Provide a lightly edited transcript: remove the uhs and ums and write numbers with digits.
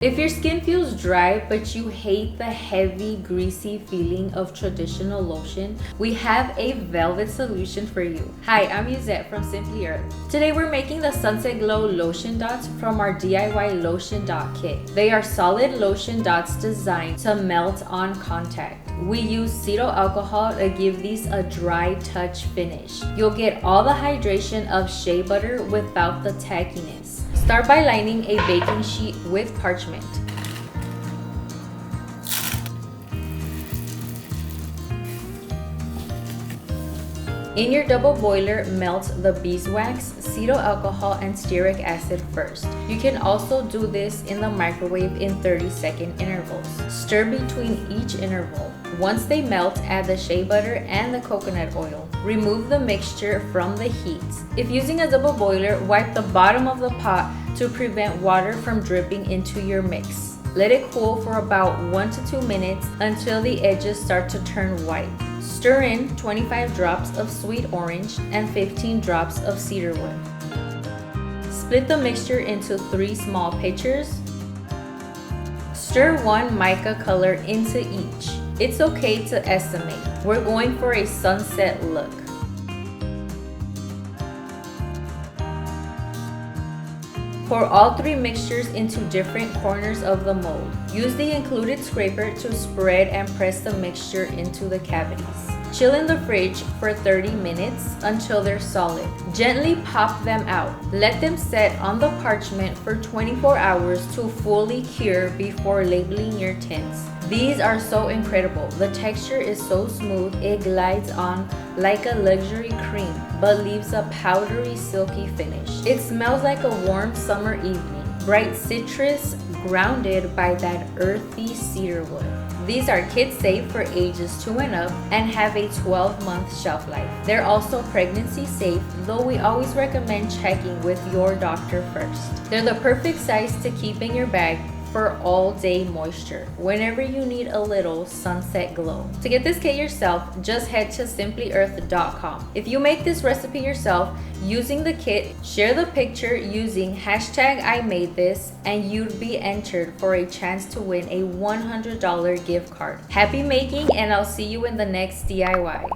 If your skin feels dry but you hate the heavy, greasy feeling of traditional lotion, we have a velvet solution for you. Hi, I'm Yuzette from Simply Earth. Today we're making the Sunset Glow Lotion Dots from our DIY lotion dot kit. They are solid lotion dots designed to melt on contact. We use cetyl alcohol to give these a dry touch finish. You'll get all the hydration of shea butter without the tackiness. Start by lining a baking sheet with parchment. In your double boiler, melt the beeswax, cetyl alcohol, and stearic acid first. You can also do this in the microwave in 30-second intervals. Stir between each interval. Once they melt, add the shea butter and the coconut oil. Remove the mixture from the heat. If using a double boiler, wipe the bottom of the pot to prevent water from dripping into your mix. Let it cool for about 1 to 2 minutes until the edges start to turn white. Stir in 25 drops of sweet orange and 15 drops of cedarwood. Split the mixture into 3 small pitchers. Stir 1 mica color into each. It's okay to estimate. We're going for a sunset look. Pour all 3 mixtures into different corners of the mold. Use the included scraper to spread and press the mixture into the cavities. Chill in the fridge for 30 minutes until they're solid. Gently pop them out. Let them set on the parchment for 24 hours to fully cure before labeling your tints. These are so incredible. The texture is so smooth, it glides on like a luxury cream, but leaves a powdery, silky finish. It smells like a warm summer evening. Bright citrus, grounded by that earthy cedarwood. These are kid safe for ages 2 and up and have a 12-month shelf life. They're also pregnancy safe, though we always recommend checking with your doctor first. They're the perfect size to keep in your bag for all-day moisture whenever you need a little sunset glow. To get this kit yourself, just head to simplyearth.com. If you make this recipe yourself using the kit, share the picture using #IMadeThis and you'd be entered for a chance to win a $100 gift card. Happy making, and I'll see you in the next DIY.